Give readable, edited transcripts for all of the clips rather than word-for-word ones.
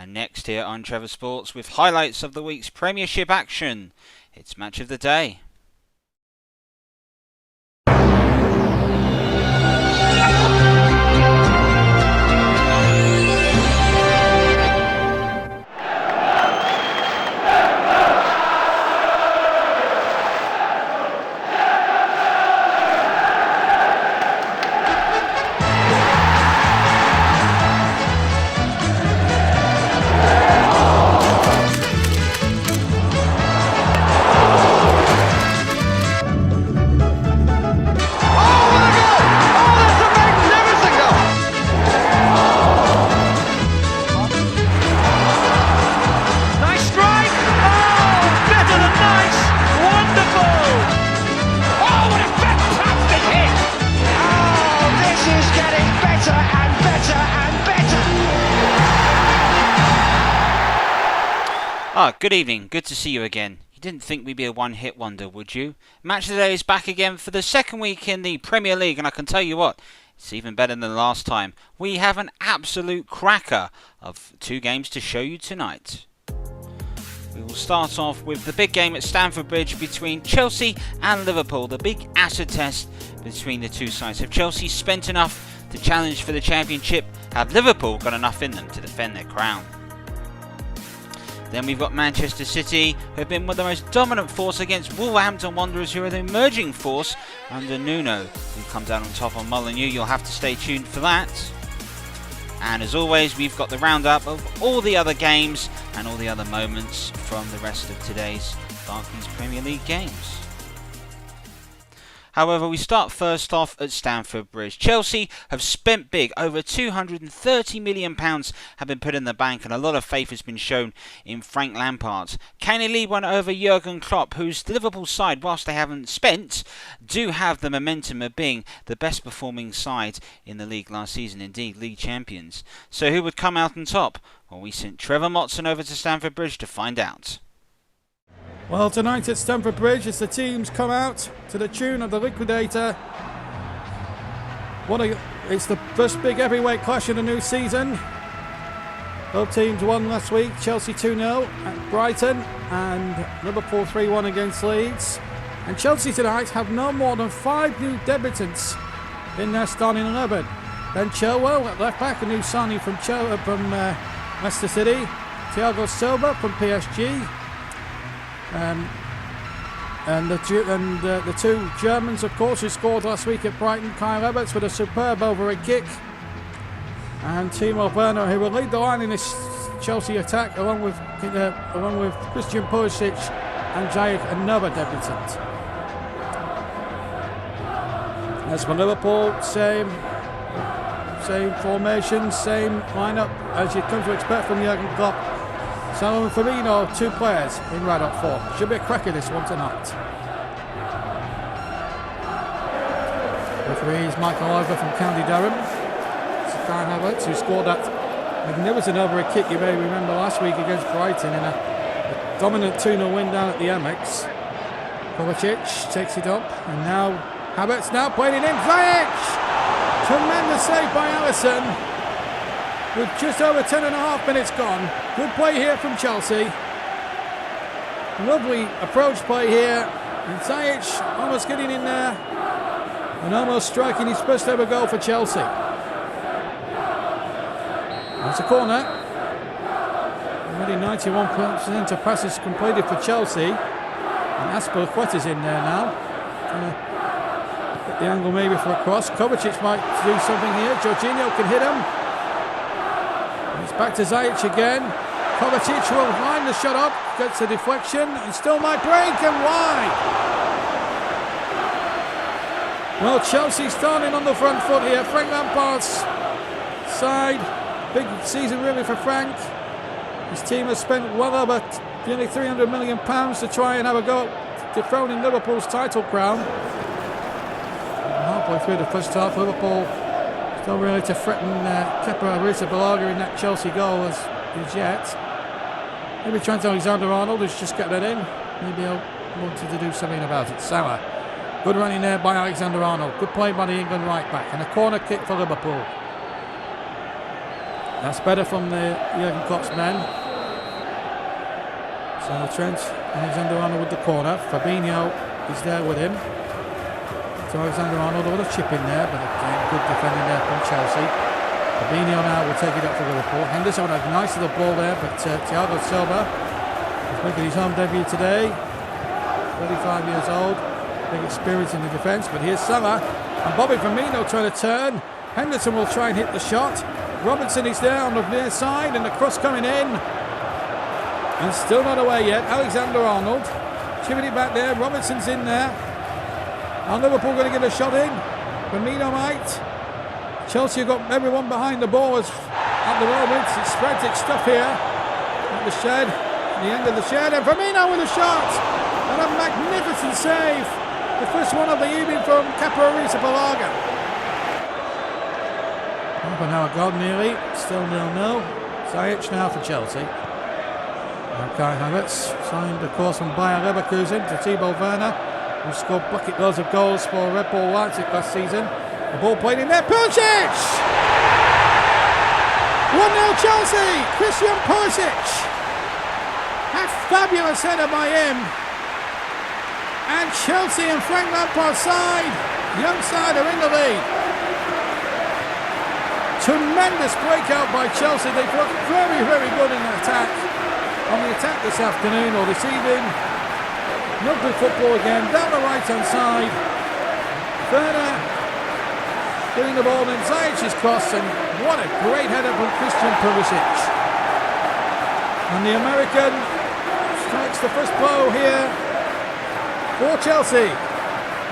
And next here on Trevor Sports with highlights of the week's Premiership action. It's Match of the Day. Good evening, good to see you again. You didn't think we'd be a one-hit wonder, would you? Match of the Day is back again for the second week in the Premier League, and I can tell you what, it's even better than last time. We have an absolute cracker of 2 games to show you tonight. We will start off with the big game at Stamford Bridge between Chelsea and Liverpool, the big acid test between the two sides. Have Chelsea spent enough to challenge for the championship? Have Liverpool got enough in them to defend their crown? Then we've got Manchester City, who have been one of the most dominant force against Wolverhampton Wanderers, who are the emerging force under Nuno, who comes out on top on Molineux. You'll have to stay tuned for that. And as always, we've got the roundup of all the other games and all the other moments from the rest of today's Barclays Premier League games. However, we start first off at Stamford Bridge. Chelsea have spent big. Over £230 million have been put in the bank, and a lot of faith has been shown in Frank Lampard. Can he lead one over Jurgen Klopp, whose Liverpool side, whilst they haven't spent, do have the momentum of being the best performing side in the league last season, indeed league champions. So who would come out on top? Well, we sent Trevor Motson over to Stamford Bridge to find out. Well, tonight at Stamford Bridge, as the teams come out to the tune of the Liquidator. It's the first big heavyweight clash of the new season. Both teams won last week. Chelsea 2-0 at Brighton and Liverpool 3-1 against Leeds. And Chelsea tonight have no more than 5 new debutants in their starting 11. Ben Chilwell at left back, a new signing from Leicester City. Thiago Silva from PSG. And the 2 Germans, of course, who scored last week at Brighton. Kyle Havertz with a superb overhead kick, and Timo Werner, who will lead the line in this Chelsea attack, along with Christian Pulisic and Ziyech, another debutant. As for Liverpool, same formation, same lineup as you'd come to expect from Jurgen Klopp. Salomon Firmino, 2 players in right-up form. Should be a cracker this one tonight. Referee is Michael Oliver from County Durham. It's Kyle Havertz, who scored that magnificent overhead kick you may remember last week against Brighton in a dominant 2-0 win down at the Amex. Kovacic takes it up, and now Havertz now playing it in. Ziyech! Tremendous save by Alisson. With just over 10.5 minutes gone. Good play here from Chelsea. Lovely approach play here. And Ziyech almost getting in there and almost striking his first ever goal for Chelsea. That's a corner. Already 91% of passes completed for Chelsea. And Asper-Quetta's in there now. Get the angle maybe for a cross. Kovacic might do something here. Jorginho can hit him. It's back to Ziyech again. Kovacic will line the shot up, gets a deflection, and still might break, and wide. Well, Chelsea starting on the front foot here. Frank Lampard's side. Big season really for Frank. His team has spent well over nearly £300 million to try and have a go at dethroning Liverpool's title crown. Halfway through the first half, Liverpool still really to threaten Kepa Arrizabalaga in that Chelsea goal as yet. Maybe Trent Alexander-Arnold has just got that in. Maybe he'll wanted to do something about it. Salah. Good running there by Alexander-Arnold. Good play by the England right back. And a corner kick for Liverpool. That's better from the Jurgen Klopp's men. So Trent Alexander-Arnold with the corner. Fabinho is there with him. So Alexander-Arnold with a chip in there, but again, good defending there from Chelsea. Fabinho now will take it up for Liverpool. Henderson with a nice little ball there, but Thiago Silva is making his home debut today. 35 years old, big experience in the defence. But here's Salah and Bobby Firmino trying to turn. Henderson will try and hit the shot. Robinson is there on the near side, and the cross coming in. And still not away yet. Alexander-Arnold chipping it back there. Robinson's in there. Are Liverpool going to get a shot in? Firmino might. Chelsea have got everyone behind the ball at the moment. It's frantic stuff here at the shed, the end of the shed, and Firmino with a shot, and a magnificent save. The first one of the evening from Arrizabalaga. Half an hour gone nearly, still 0-0. Ziyech now for Chelsea. Kai Havertz signed, of course, from Bayer Leverkusen to Timo Werner, who scored bucket loads of goals for Red Bull Leipzig last season. The ball played in there, Pulisic! 1-0 Chelsea, Christian Pulisic! A fabulous header by him. And Chelsea and Frank Lampard's side, young side, are in the lead. Tremendous breakout by Chelsea. They've looked very, very good in the attack. On the attack this afternoon or this evening. Lovely football again, down the right-hand side. Werner getting the ball, and Ziyech's cross, and what a great header from Christian Pulisic. And the American strikes the first blow here for Chelsea.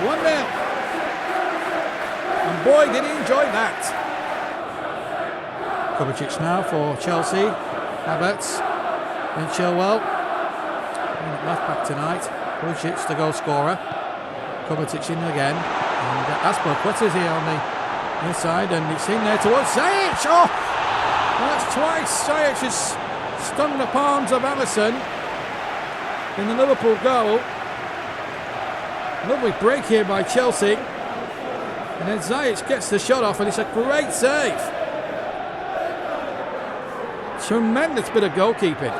1-0. And boy, did he enjoy that. Kovacic now for Chelsea. Havertz. And Chilwell. Left back tonight. Pulisic, the goal scorer. Kovacic in again. And Aspilicueta's here on the inside, and it's in there towards Ziyech. Oh! That's twice. Ziyech has stung the palms of Alisson in the Liverpool goal. Lovely break here by Chelsea. And then Ziyech gets the shot off, and it's a great save. Tremendous bit of goalkeeping.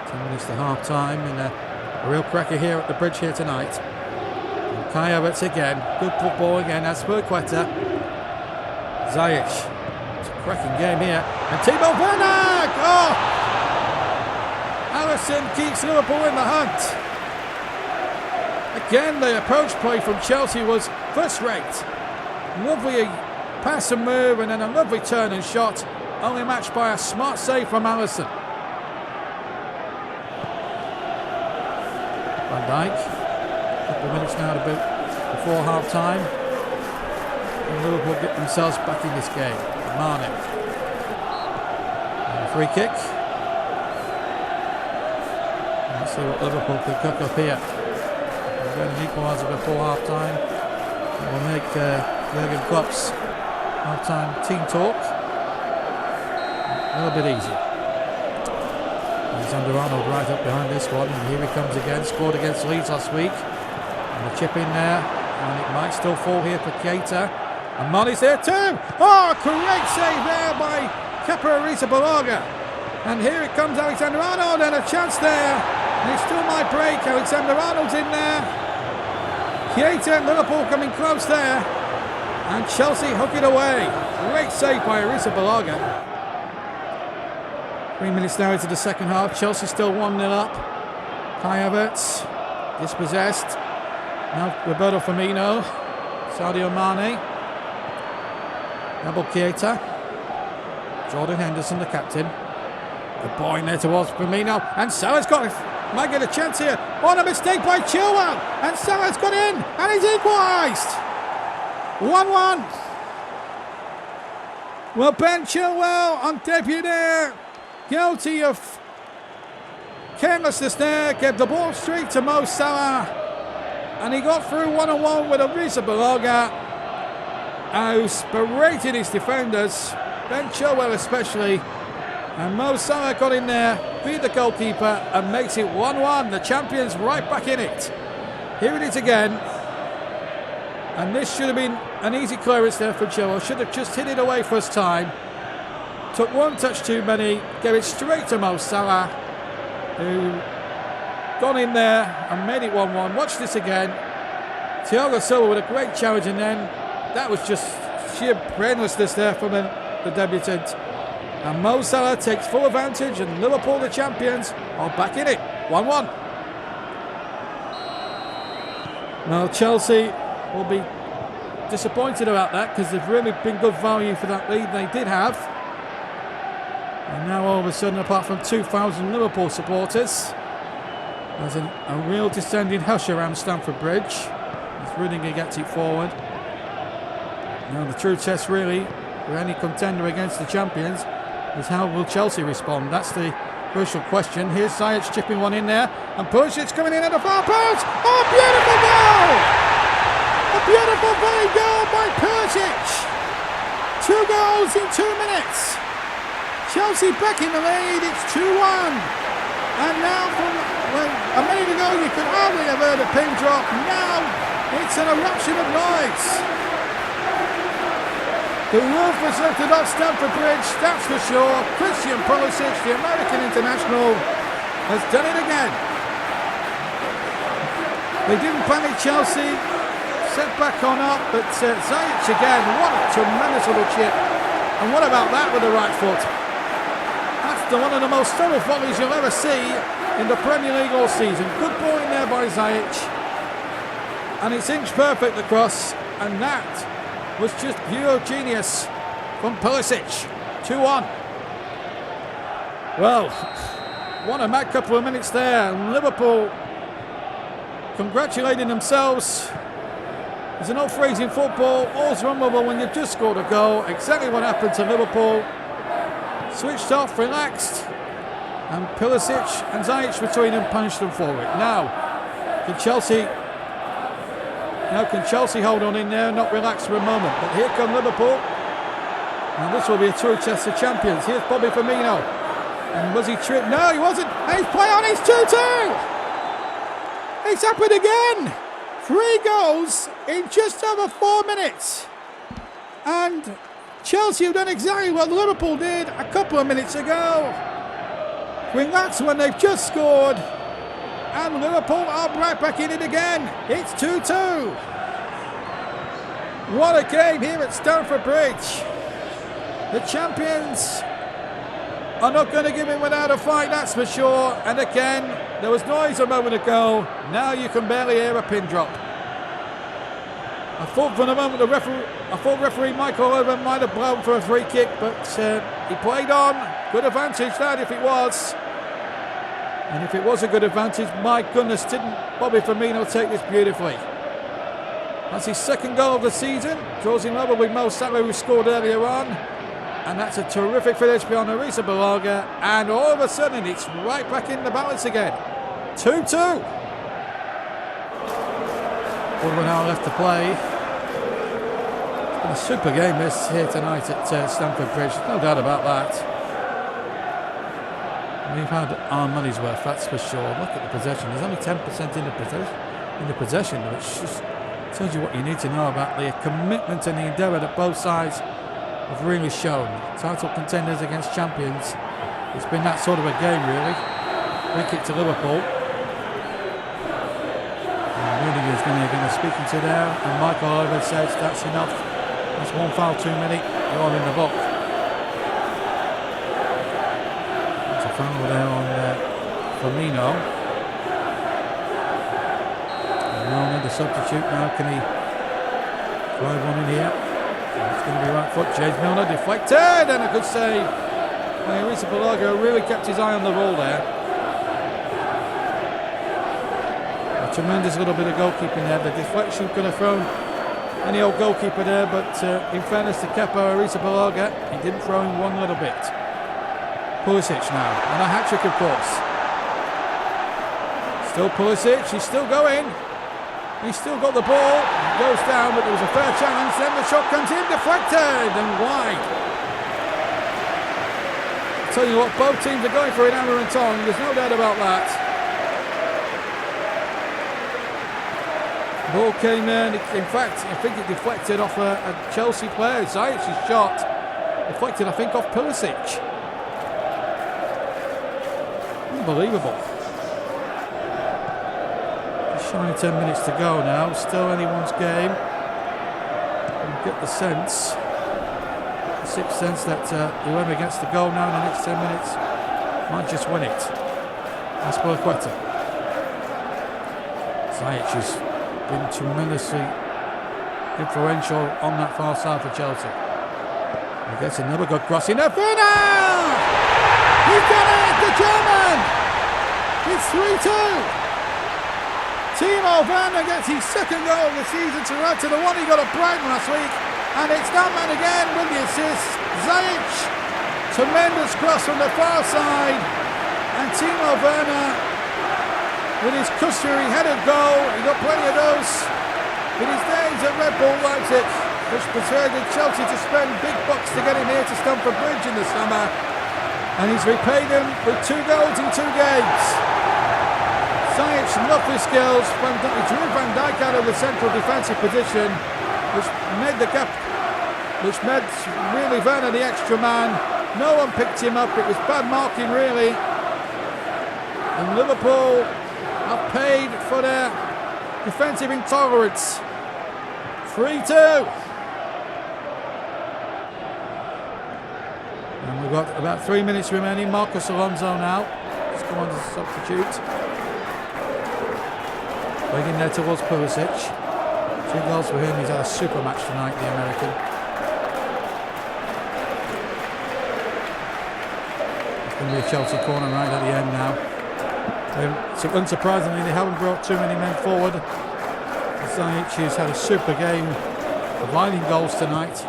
10 minutes to half time in a real cracker here at the bridge here tonight. And Kai Havertz again. Good football again. Aspilicueta. Ziyech. It's a cracking game here. And Timo Werner! Oh! Alisson keeps Liverpool in the hunt. Again, the approach play from Chelsea was first rate. Lovely pass and move, and then a lovely turn and shot. Only matched by a smart save from Alisson. Van Dijk. A couple of minutes now before half time. And Liverpool get themselves back in this game. Mane. And a free kick. Let's see what Liverpool can cook up here. We're going to equaliser before half time. We'll make Jurgen Klopp's half time team talk a little bit easier. Alexander-Arnold right up behind this one, and here he comes again. Scored against Leeds last week. And the chip in there, and it might still fall here for Keita. And Mane's there too. Oh, great save there by Arrizabalaga. And here it comes Alexander-Arnold, and a chance there. And it still might break. Alexander-Arnold's in there. Keita and Liverpool coming close there. And Chelsea hook it away. Great save by Arrizabalaga. 3 minutes now into the second half. Chelsea still 1-0 up. Kai Havertz dispossessed. Now Roberto Firmino. Sadio Mane. Double Keita. Jordan Henderson, the captain. Good ball in there towards Firmino. And Salah's got it. Might get a chance here. On a mistake by Chilwell. And Salah's got in. And he's equalised. 1-1. Well, Ben Chilwell on debut there. Guilty of carelessness there. Gave the ball straight to Mo Salah. And he got through 1-on-1 with Arrizabalaga, who's berated his defenders. Ben Chilwell especially. And Mo Salah got in there, beat the goalkeeper, and makes it 1-1. The champions right back in it. Here it is again. And this should have been an easy clearance there for Chilwell. Should have just hit it away first time. Took one touch too many. Gave it straight to Mo Salah, who gone in there and made it 1-1. Watch this again. Thiago Silva with a great challenge, and then that was just sheer brainlessness there from the debutant. And Mo Salah takes full advantage, and Liverpool, the champions, are back in it. 1-1. Now Chelsea will be disappointed about that, because they've really been good value for that lead they did have. And now all of a sudden, apart from 2,000 Liverpool supporters, there's a real descending hush around Stamford Bridge as Rudiger gets it forward. Now the true test really for any contender against the champions is how will Chelsea respond. That's the crucial question. Here's Ziyech chipping one in there, and Pulisic's coming in at the far post. Oh, beautiful goal! A beautiful volley goal by Pulisic. 2 goals in 2 minutes. Chelsea back in the lead. It's 2-1. And now from a minute ago you could hardly have heard a pin drop. Now it's an eruption of noise. The roof was lifted off Stamford Bridge, that's for sure. Christian Pulisic, the American international, has done it again. They didn't panic Chelsea, set back on up, but Ziyech again, what a tremendous little chip. And what about that with the right foot? That's one of the most thorough volleys you'll ever see in the Premier League all season. Good ball in there by Ziyech. And it's inch perfect across, and that was just pure genius from Pulisic. 2-1. Well, what a mad couple of minutes there. Liverpool congratulating themselves. There's an old phrase in football, all's vulnerable when you've just scored a goal. Exactly what happened to Liverpool. Switched off, relaxed, and Pulisic and Ziyech between them punished them forward. Now, can Chelsea hold on in there and not relax for a moment? But here come Liverpool, and this will be a true test of champions. Here's Bobby Firmino, and was he tripped? No, he wasn't. And he's play on. It's 2-2. It's happened again. 3 goals in just over 4 minutes, and Chelsea have done exactly what Liverpool did a couple of minutes ago. Relax when they've just scored, and Liverpool are right back in it again. It's 2-2. What a game here at Stamford Bridge. The champions are not going to give in without a fight, that's for sure. And again, there was noise a moment ago. Now you can barely hear a pin drop. I thought for the moment referee Michael Hove might have blown for a free kick, but he played on. Good advantage that if it was. And if it was a good advantage, my goodness, didn't Bobby Firmino take this beautifully. That's his 2nd goal of the season. Draws him over with Mo Salah, who scored earlier on. And that's a terrific finish beyond Arrizabalaga. And all of a sudden, it's right back in the balance again. 2-2. 1 hour left to play. It's been a super game this here tonight at Stamford Bridge. No doubt about that. We've had our money's worth, that's for sure. Look at the possession. There's only 10% in the possession, which just tells you what you need to know about the commitment and the endeavour that both sides have really shown. Title contenders against champions. It's been that sort of a game, really. Free kick to Liverpool. Rudiger's going to speak into there, and Michael Hove says that's enough. That's 1 foul too many. You're in the book. That's a foul there on Firmino. And now another substitute. Now can he drive one in here? It's going to be right foot. James Milner deflected, and a good save. Arrizabalaga really kept his eye on the ball there. Tremendous little bit of goalkeeping there. The deflection could have thrown any old goalkeeper there, but in fairness to Kepa Arrizabalaga, he didn't throw in one little bit. Pulisic now, and a hat-trick of course. Still Pulisic, he's still going. He's still got the ball, goes down, but there was a fair challenge, then the shot comes in, deflected and wide. I'll tell you what, both teams are going for it hammer and tongue, there's no doubt about that. Ball came in. In fact, I think it deflected off a Chelsea player. Ziyech's shot deflected, I think, off Pulisic. Unbelievable. Just shy of 10 minutes to go now. Still anyone's game. You get the sense, the sixth sense that whoever gets the goal now in the next 10 minutes might just win it. Asper. Ziyech has been tremendously influential on that far side for Chelsea. He gets another good cross in there. Werner! He's done it! The German! It's 3-2. Timo Werner gets his second goal of the season to add to the one he got at Brighton last week. And it's that man again with the assist. Ziyech. Tremendous cross from the far side. And Timo Werner with his customary-headed goal. He got plenty of those in his days at Red Bull Leipzig, which persuaded Chelsea to spend big bucks to get him here to Stamford Bridge in the summer. And he's repaid them with 2 goals in 2 games. Ziyech, lovely skills. He drew Van Dijk out of the central defensive position, which made the gap, which made really Werner the extra man. No one picked him up. It was bad marking, really. And Liverpool have paid for their defensive intolerance. 3-2. And we've got about 3 minutes remaining. Marcos Alonso now. He's come on as a substitute. Waiting there towards Pulisic. 2 goals for him. He's had a super match tonight, the American. It's going to be a Chelsea corner right at the end now. So unsurprisingly, they haven't brought too many men forward. Ziyech has had a super game, providing goals tonight.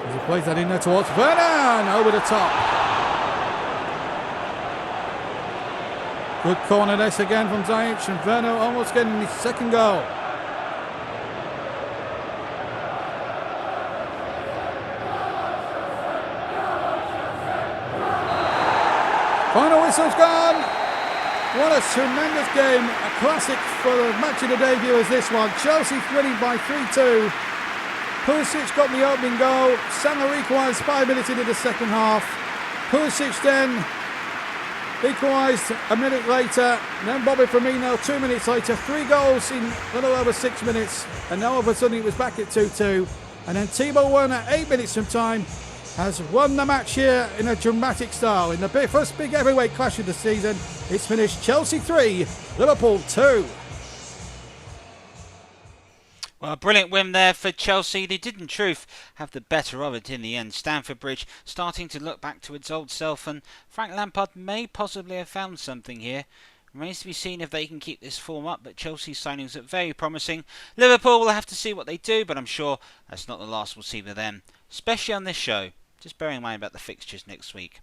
As he plays that in there towards Werner, and over the top. Good corner this again from Ziyech, and Werner almost getting his second goal. Final whistle's gone. What a tremendous game, a classic for the match of the day viewers, this one. Chelsea winning by 3-2. Pulisic got the opening goal. Salah equalised 5 minutes into the second half. Pulisic then equalised a minute later. Then Bobby Firmino 2 minutes later. 3 goals in a little over 6 minutes. And now all of a sudden it was back at 2-2. And then Timo Werner, 8 minutes from time, has won the match here in a dramatic style. In the first big heavyweight clash of the season, it's finished Chelsea 3, Liverpool 2. Well, a brilliant win there for Chelsea. They did in truth have the better of it in the end. Stamford Bridge starting to look back to its old self, and Frank Lampard may possibly have found something here. Remains to be seen if they can keep this form up, but Chelsea's signings are very promising. Liverpool will have to see what they do, but I'm sure that's not the last we'll see with them, especially on this show. Just bearing in mind about the fixtures next week.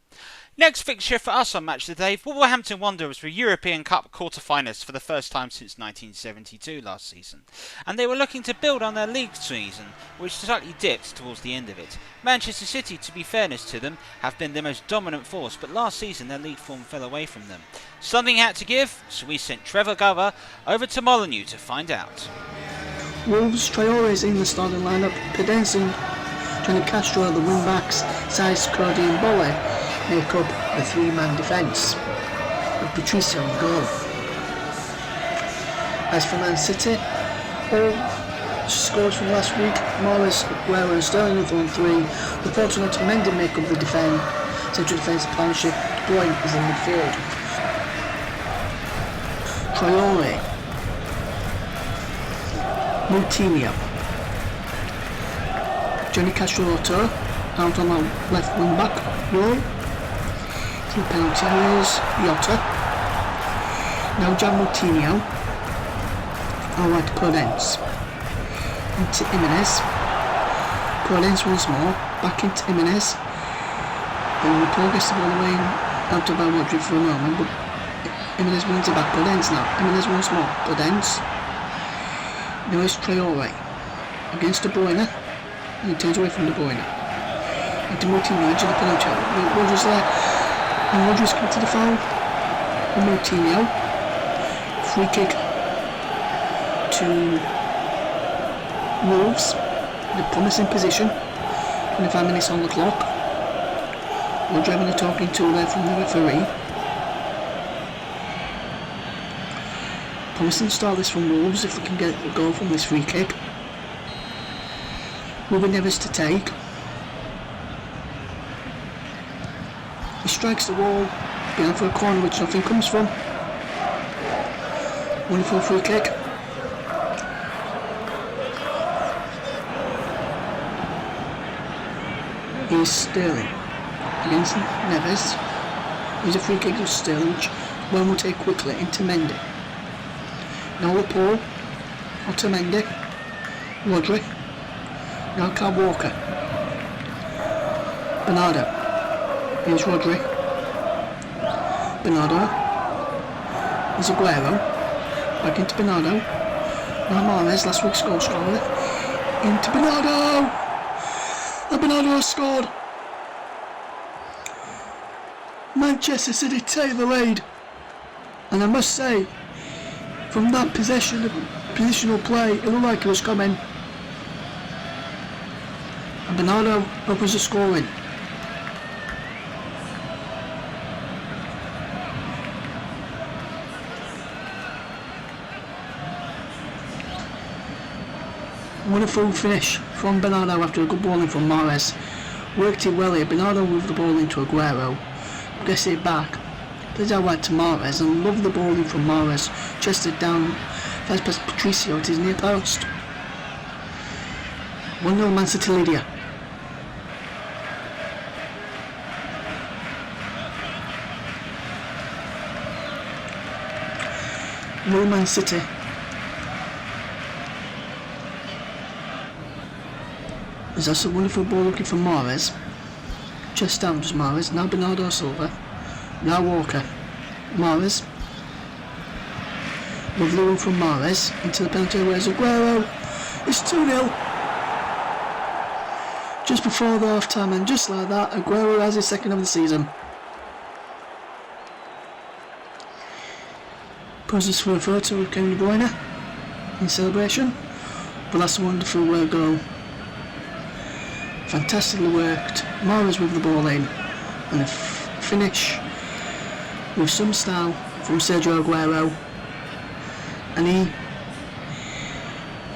Next fixture for us on Match of the Day, Wolverhampton Wanderers were European Cup quarter-finalists for the first time since 1972 last season. And they were looking to build on their league season, which slightly dipped towards the end of it. Manchester City, to be fairness to them, have been the most dominant force, but last season their league form fell away from them. Something had to give, so we sent Trevor Gover over to Molineux to find out. Wolves' Traore in the starting lineup, Pedenzin, Johnny Castro at the wing-backs, Saiz, Cody and Bolle make up a 3-man defence, with Patricio in goal. As for Man City, all scores from last week, Morris, Aguero and Sterling have won 3, with Porto and Otamendi make up the central defensive partnership. De Bruyne is in midfield. Traore, Moutinho, Johnny Castro out on the left wing back role. 2 penalty areas, Jota. Now Jan Moutinho. Alright, Podence. Into Jimenez. Podence once more. Back into Jimenez. Then Paul gets the ball away out to Madrid for a moment, but Jimenez wins it back. Podence now. Jimenez once more. Podence. Now it's Traore against De Bruyne. He turns away from De Bruyne. Into Moutinho, edge of the penalty. Rodgers there. And Rodgers comes to the foul. And Moutinho. Free kick to to Wolves in a promising position. 25 minutes on the clock. We're having a talking to there from the referee. Promising start this from Wolves if they can get a goal from this free kick. Ruben Neves to take. He strikes the wall behind for a corner which nothing comes from. Wonderful free kick. Here's Sterling against Neves. Here's a free kick to Sterling which one will take quickly into Mendy. Now Laporte, Otamendi, Rodri, now Kyle Walker, Bernardo, here's Rodri, Bernardo, here's Aguero, back into Bernardo, now Mahrez, last week's goal scorer, into Bernardo, and Bernardo has scored. Manchester City take the lead, and I must say, from that positional play, it looked like it was coming. And Bernardo opens the scoring. Wonderful finish from Bernardo after a good ball in from Mahrez. Worked it well here. Bernardo moved the ball into Aguero. Gets it back. Plays out wide to Mahrez and love the ball in from Mahrez. Chested down, first past Patricio at his near post. 1-0 Man City lead here. No Man City. There's also a wonderful ball looking for Mahrez. Just down to Mahrez. Now Bernardo Silva. Now Walker. Mahrez. Lovely one from Mahrez into the penalty area. Aguero. It's 2-0. Just before the half time, and just like that, Aguero has his second of the season. Poses for a photo of Kevin De Bruyne in celebration, but that's a wonderful goal. Fantastically worked. Mahrez with the ball in, and a finish with some style from Sergio Aguero, and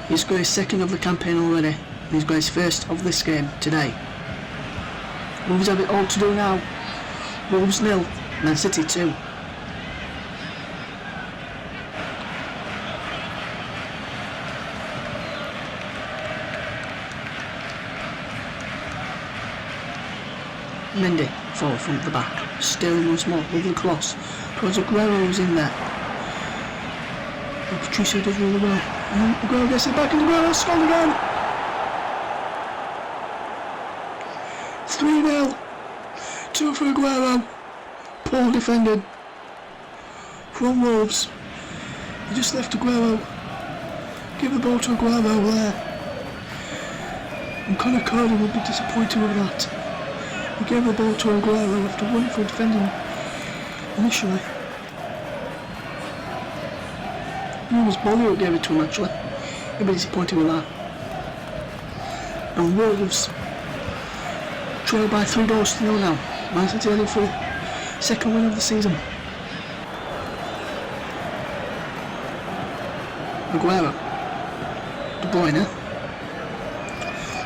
he's got his second of the campaign already, and he's got his first of this game today. Wolves have it all to do now. Wolves 0, Man City 2. Mendy forward from the back. Sterling once more with the cross towards Aguero, who's in there. And Patricio does really well. And Aguero gets it back, and Aguero scored again. 3-0. 2 for Aguero. Poor defending from Wolves. He just left Aguero. Give the ball to Aguero there. And Conor Cody will be disappointed with that. He gave the ball to Aguero after wonderful defending initially. It was Bowler who gave it to him actually. He'll be disappointed with that. And Wolves trail by 3-0 now. Man City heading for the second win of the season. Aguero, De Bruyne.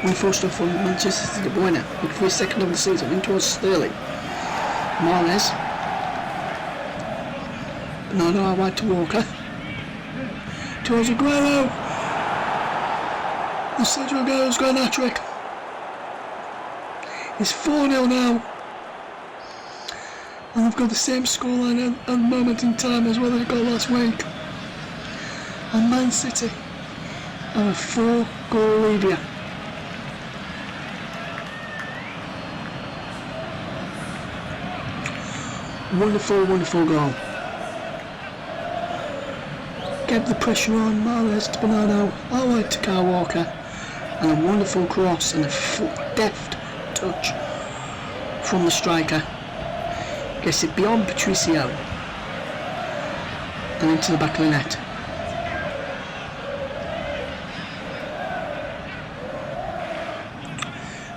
One first off from Manchester City, De Bruyne, looking for his second of the season, in towards Sterling. Mahrez. Bernardo out wide to Walker. Towards Aguero. And Sergio Aguero's got an hat-trick. It's 4-0 now. And they've got the same scoreline at the moment in time as well as they got last week. And Man City are a 4-goal lead here. Wonderful, wonderful goal. Kept the pressure on. Mahrez to Bernardo, all right to Kyle Walker, and a wonderful cross and a deft touch from the striker. Gets it beyond Patricio and into the back of the net.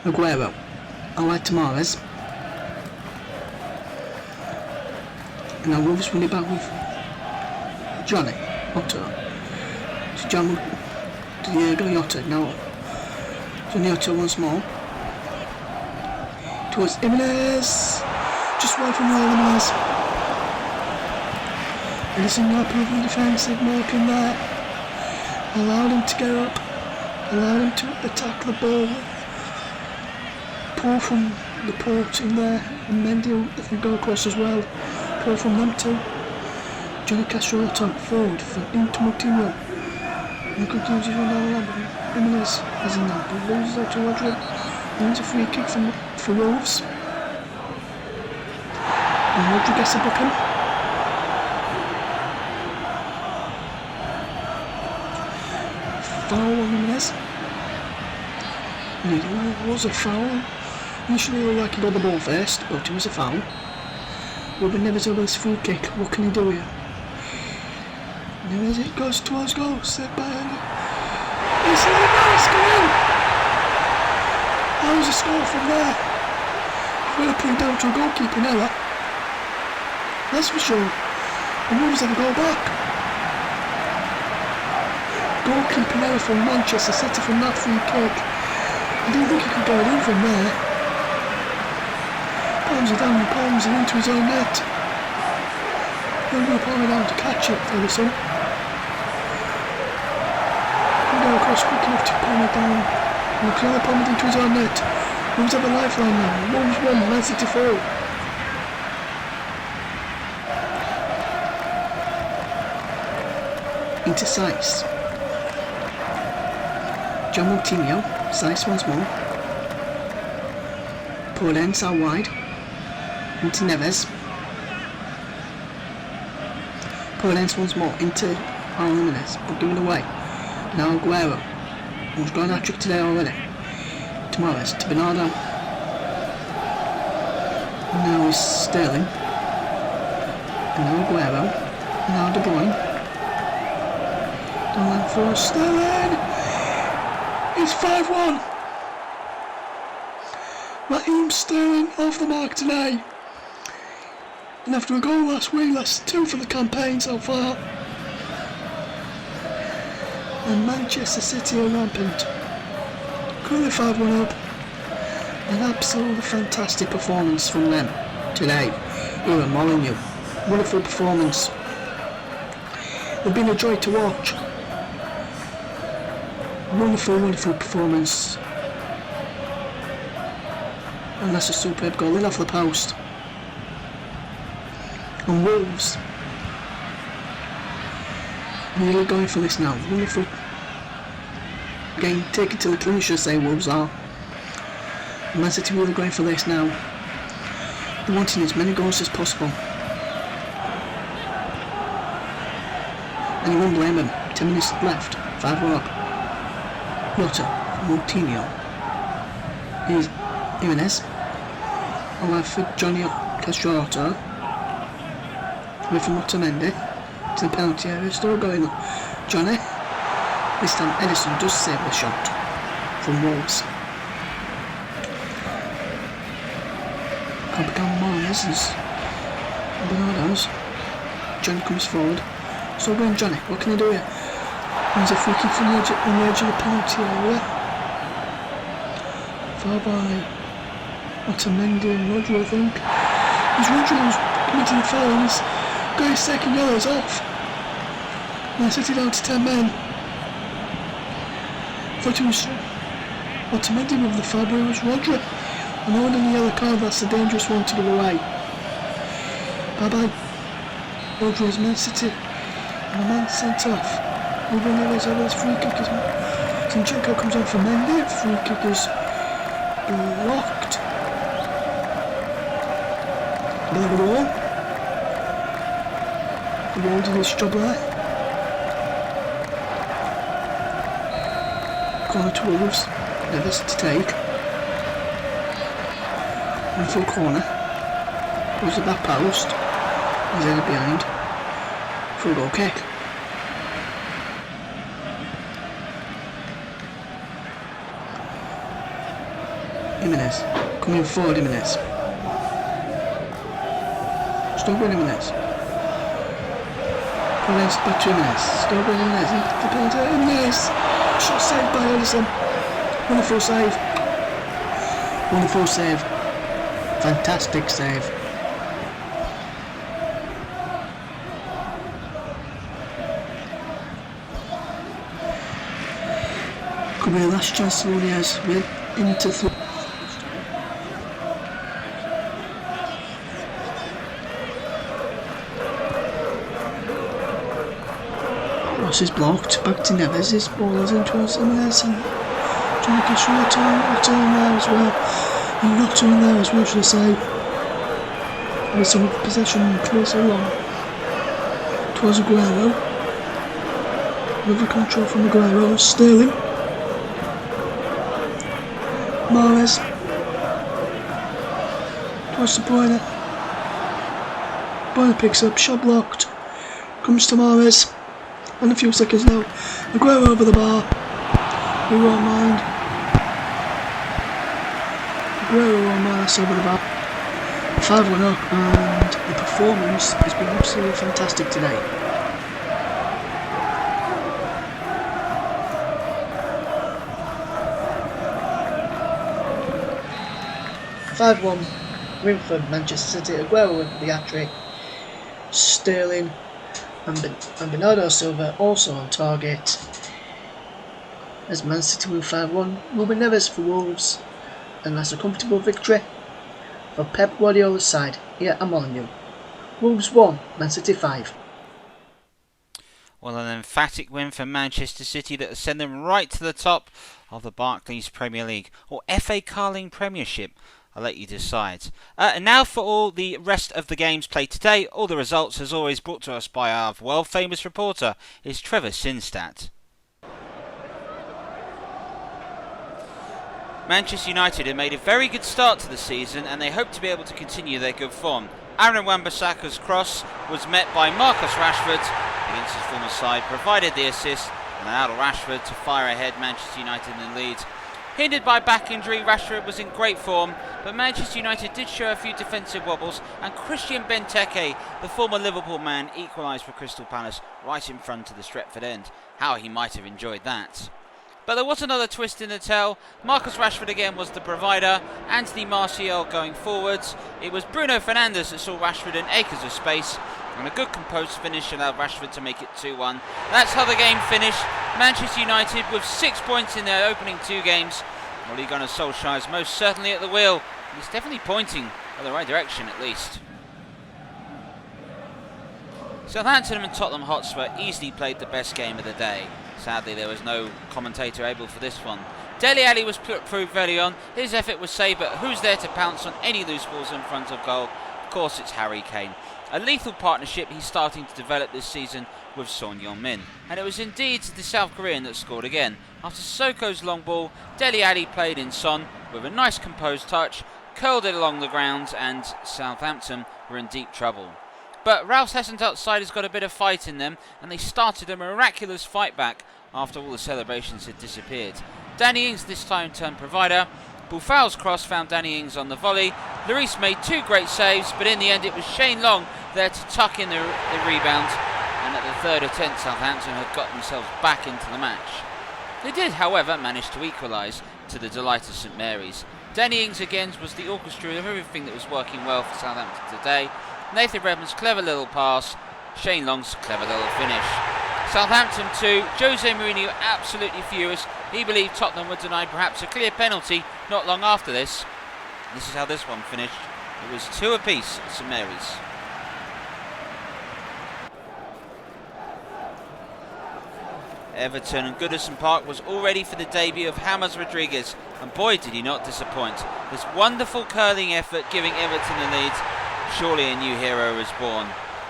Aguero. Alright, Tamares. And now Wolves win it back with Johnny Otto. To John Diego Jota. Now Johnny Otto once more. Towards Jimenez. Just wide from Raul Jimenez. Edison now proving defensive, marking there. Allowed him to get up. Allowed him to attack the ball. Pull from the port in there. And Mendy if we go across as well. Pull from them too. Johnny Castro top forward for into Moutinho. And the good news is down the line, but Jimenez has in that. But loses out to Rodri. Wins a free kick for Wolves. And Rodri gets a booking. Foul on Jimenez. And it was a foul. Initially it looked like he got the ball first, but it was a foul. Ruben Neves over his free kick. What can he do here? Neves, it goes towards goal. Set by Andy. It's a nice goal! That was a score from there. We're going to put it down to a goalkeeping error. That's for sure. And Wolves have a goal back. Goalkeeping error from Manchester City from that free kick. I didn't think he could get it in from there. Palms it down and palms it into his own net. He'll go palm it down to catch it, Ellison. He'll go across quick enough to palm it down. And he'll clear the palm it into his own net. Wolves have a lifeline now. Wolves 1, Man City 4. Into Saiss. John Moutinho. Saiss once more. Podence out wide. Into Neves. Podence once more into Raul Jimenez, but giving away. Now Aguero, who's got an hat-trick today already. Tamares to Bernardo. And now is Sterling. And now Aguero. And now De Bruyne. Down line for Sterling. It's 5-1. Raheem Sterling off the mark today. And after a goal last week, that's 2 for the campaign so far. And Manchester City are rampant. Currently 5-1 up. An absolutely fantastic performance from them today. Here at Molineux. Wonderful performance. They've been a joy to watch. Wonderful performance. And that's a superb goal in off the post. And Wolves really going for this now. Wonderful game, take it to the clinch, should say Wolves are. Man City really going for this now. They're wanting as many goals as possible. And you won't blame them. 10 minutes left, 5-1 up. Jota, Moutinho. Here's Jimenez. I'll have for Johnny Castro. Away from Otamendi to the penalty area, still going on. Johnny. This time Edison does save the shot from Wolves. Complicated Mars is Bernardo's. Johnny comes forward. So going Johnny, what can he do here? There's a free kick from the edge, on the edge of the penalty area. Far by Otamendi and Rodri, I think. He's Rodri who's committing the foul. He's got his second yellows off. Man City down to 10 men. Thought it was Otamendi with the foul, but it was Rodri. And no one in the yellow card, that's a dangerous one to give away. Bye bye. Rodri is Man City. And the man sent off. Ruben Neves over his free kick. Zinchenko comes on for Mendy. Free kick is blocked. Ball. The ball did its job there. Corner to Wolves. Neves to take. In full corner. Goes the back post. He's headed behind. For a goal kick. Jimenez. Coming forward, Jimenez. Still with Jimenez. Jimenez back to Jimenez. Still with Jimenez. The penalty. Jimenez. Shot saved by Ellison. Wonderful save. Wonderful save. Fantastic save. Could be the last chance Nunez. We're into three. Ross is blocked. Back to Neves. His ball is in towards Jimenez and trying to catch from the turn there as well. And not to in there as well, should I say. With some possession closer along towards Aguero. Lovely control from Aguero. Sterling. Mahrez. Towards De Bruyne. Bruyne picks up. Shot blocked. Comes to Mahrez. And a few seconds now. Aguero over the bar. We won't mind. Aguero won't mind us over the bar. 5-1 up, and the performance has been absolutely fantastic today. Win for Manchester City. Aguero with the hat-trick. Sterling and Bernardo Silva also on target. As Man City win 5-1. Ruben Neves for Wolves, and that's a comfortable victory for Pep Guardiola's side here at Molineux. Wolves 1, Man City 5. Well, an emphatic win for Manchester City that will send them right to the top of the Barclays Premier League, or FA Carling Premiership. I'll let you decide. And now for all the rest of the games played today. All the results, as always, brought to us by our world-famous reporter, is Trevor Sinstadt. Manchester United have made a very good start to the season, and they hope to be able to continue their good form. Aaron Wan-Bissaka's cross was met by Marcus Rashford against his former side, provided the assist, and allowed Rashford to fire ahead Manchester United in the lead. Hindered by back injury, Rashford was in great form, but Manchester United did show a few defensive wobbles, and Christian Benteke, the former Liverpool man, equalised for Crystal Palace right in front of the Stretford end. How he might have enjoyed that. But there was another twist in the tale. Marcus Rashford again was the provider, Anthony Martial going forwards. It was Bruno Fernandes that saw Rashford in acres of space, and a good composed finish allowed Rashford to make it 2-1. That's how the game finished. Manchester United with 6 points in their opening 2 games. Ole Gunnar Solskjaer is most certainly at the wheel. He's definitely pointing in the right direction at least. Southampton and Tottenham Hotspur easily played the best game of the day. Sadly, there was no commentator able for this one. Dele Alli was proved early on. His effort was saved, but who's there to pounce on any loose balls in front of goal? Of course, it's Harry Kane. A lethal partnership he's starting to develop this season with Son Heung-min. And it was indeed the South Korean that scored again. After Soko's long ball, Dele Alli played in Son with a nice composed touch, curled it along the ground, and Southampton were in deep trouble. But Ralph Hessen's outsiders got a bit of fight in them, and they started a miraculous fight back after all the celebrations had disappeared. Danny Ings this time turned provider. Boufal's cross found Danny Ings on the volley. Lloris made 2 great saves, but in the end it was Shane Long there to tuck in the rebound, and at the 3rd attempt Southampton had got themselves back into the match. They did, however, manage to equalise to the delight of St Mary's. Danny Ings again was the orchestra of everything that was working well for Southampton today. Nathan Redmond's clever little pass, Shane Long's clever little finish. Southampton 2, Jose Mourinho absolutely furious. He believed Tottenham were denied perhaps a clear penalty not long after this. This is how this one finished. It was 2 apiece at St Mary's. Everton and Goodison Park was all ready for the debut of James Rodriguez, and boy did he not disappoint. This wonderful curling effort giving Everton the lead. Surely a new hero is born.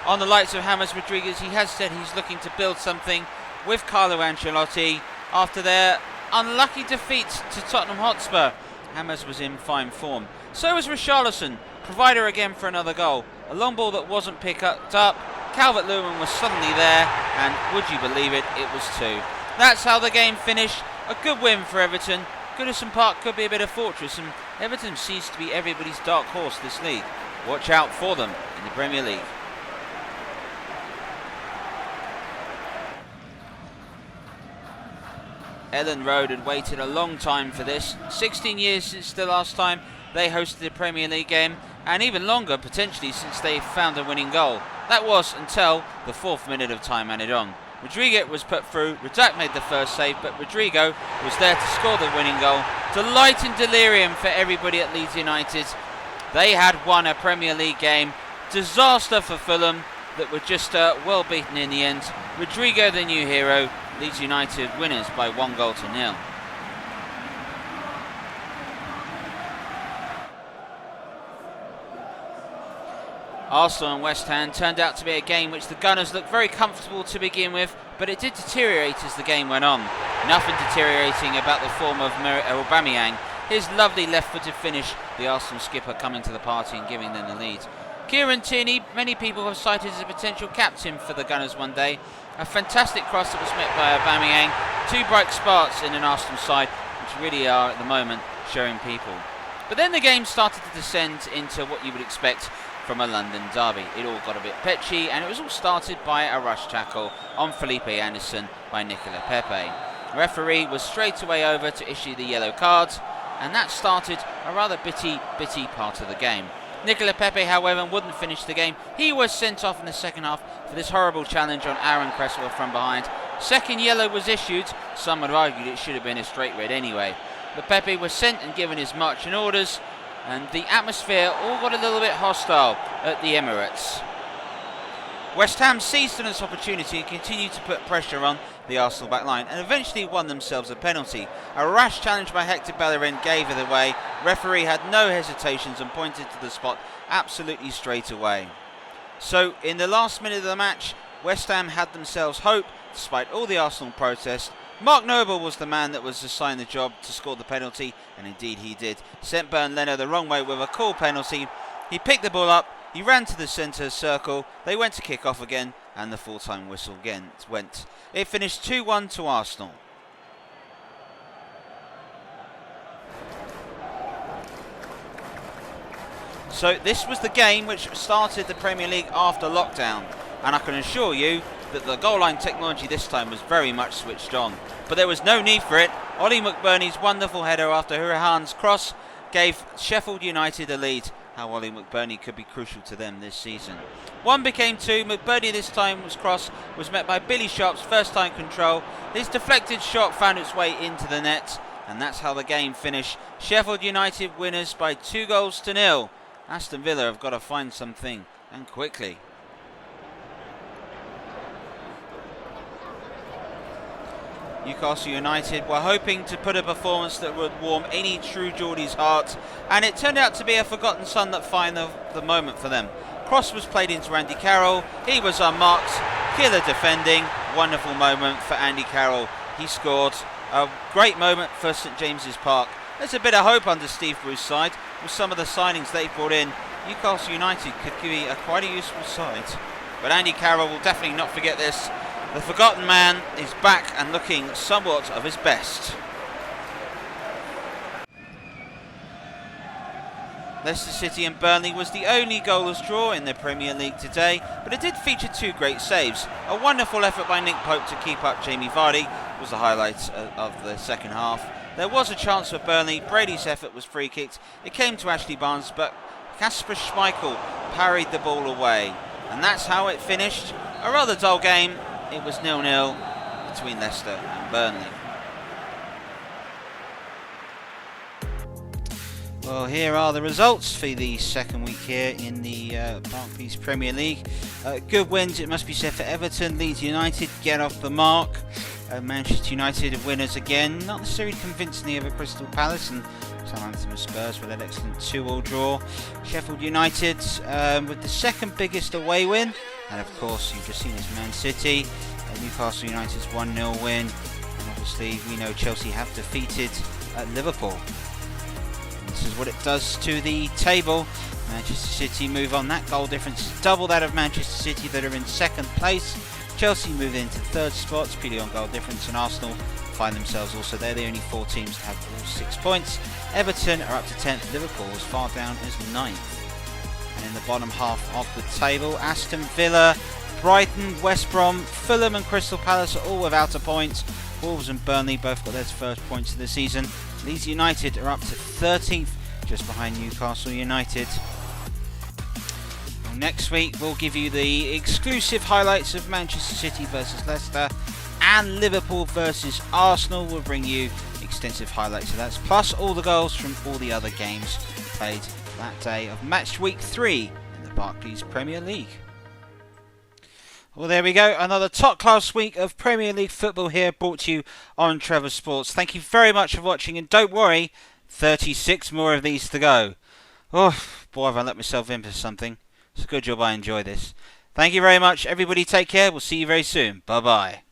On the likes of James Rodriguez, he has said he's looking to build something with Carlo Ancelotti. After their unlucky defeat to Tottenham Hotspur, James was in fine form. So was Richarlison, provider again for another goal. A long ball that wasn't picked up. Calvert-Lewin was suddenly there, and would you believe it, it was 2. That's how the game finished. A good win for Everton. Goodison Park could be a bit of fortress, and Everton seems to be everybody's dark horse this league. Watch out for them in the Premier League. Ellen Road had waited a long time for this. 16 years since the last time they hosted a Premier League game, and even longer potentially since they found a winning goal. That was until the 4th minute of time added on. Rodrigo was put through, Redact made the first save, but Rodrigo was there to score the winning goal. Delight and delirium for everybody at Leeds United. They had won a Premier League game. Disaster for Fulham that were just well beaten in the end. Rodrigo the new hero. Leeds United winners by 1-0. Arsenal and West Ham turned out to be a game which the Gunners looked very comfortable to begin with, but it did deteriorate as the game went on. Nothing deteriorating about the form of Aubameyang. His lovely left-footed finish, the Arsenal skipper coming to the party and giving them the lead. Kieran Tierney, many people have cited as a potential captain for the Gunners one day. A fantastic cross that was met by Aubameyang. 2 bright sparks in an Arsenal side, which really are at the moment showing people. But then the game started to descend into what you would expect from a London derby. It all got a bit petchy, and it was all started by a rush tackle on Felipe Anderson by Nicola Pepe. The referee was straight away over to issue the yellow card, and that started a rather bitty part of the game. Nicola Pepe, however, wouldn't finish the game. He was sent off in the second half for this horrible challenge on Aaron Cresswell from behind. Second yellow was issued. Some had argued it should have been a straight red anyway. But Pepe was sent and given his marching orders, and the atmosphere all got a little bit hostile at the Emirates. West Ham seized on this opportunity and continued to put pressure on the Arsenal back line, and eventually won themselves a penalty. A rash challenge by Hector Bellerin gave it away. Referee had no hesitations and pointed to the spot absolutely straight away. So in the last minute of the match, West Ham had themselves hope despite all the Arsenal protest. Mark Noble was the man that was assigned the job to score the penalty, and indeed he did. Sent Bernd Leno the wrong way with a cool penalty. He picked the ball up, he ran to the centre circle, they went to kick off again, and the full-time whistle again went. It finished 2-1 to Arsenal. So this was the game which started the Premier League after lockdown, and I can assure you that the goal line technology this time was very much switched on. But there was no need for it. Ollie McBurney's wonderful header after Hurahan's cross gave Sheffield United a lead. How Ollie McBurney could be crucial to them this season. 1 became 2. McBurney this time was met by Billy Sharp's first time control. His deflected shot found its way into the net, and that's how the game finished. Sheffield United winners by 2-0. Aston Villa have got to find something, and quickly. Newcastle United were hoping to put a performance that would warm any true Geordie's heart, and it turned out to be a forgotten son that found the moment for them. Cross was played into Andy Carroll. He was unmarked. Killer defending. Wonderful moment for Andy Carroll. He scored. A great moment for St James's Park. There's a bit of hope under Steve Bruce's side with some of the signings they've brought in. Newcastle United could be quite a useful side, but Andy Carroll will definitely not forget this. The forgotten man is back and looking somewhat of his best. Leicester City and Burnley was the only goalless draw in the Premier League today, but it did feature 2 great saves. A wonderful effort by Nick Pope to keep up Jamie Vardy was the highlight of the second half. There was a chance for Burnley. Brady's effort was free kicked. It came to Ashley Barnes, but Kasper Schmeichel parried the ball away. And that's how it finished. A rather dull game. It was 0-0 between Leicester and Burnley. Well, here are the results for the second week here in the Barclays Premier League. Good wins, it must be said, for Everton. Leeds United get off the mark. Manchester United are winners again, not necessarily convincingly over Crystal Palace, and Southampton and Spurs with an excellent 2-2 draw. Sheffield United with the second biggest away win, and of course you've just seen this Man City. Newcastle United's 1-0 win, and obviously we know Chelsea have defeated Liverpool. This is what it does to the table. Manchester City move on. That goal difference is double that of Manchester City that are in second place. Chelsea move into third spot, purely on goal difference, and Arsenal find themselves also there. The only 4 teams to have all 6 points. Everton are up to 10th, Liverpool as far down as 9th. And in the bottom half of the table, Aston Villa, Brighton, West Brom, Fulham and Crystal Palace are all without a point. Wolves and Burnley both got their first points of the season. Leeds United are up to 13th, just behind Newcastle United. Well, next week we'll give you the exclusive highlights of Manchester City versus Leicester, and Liverpool versus Arsenal. Will bring you extensive highlights of that, plus all the goals from all the other games played that day of match week 3 in the Barclays Premier League. Well, there we go. Another top-class week of Premier League football here, brought to you on Trevor Sports. Thank you very much for watching, and don't worry, 36 more of these to go. Oh, boy, have I let myself in for something. It's a good job I enjoy this. Thank you very much, everybody. Take care. We'll see you very soon. Bye-bye.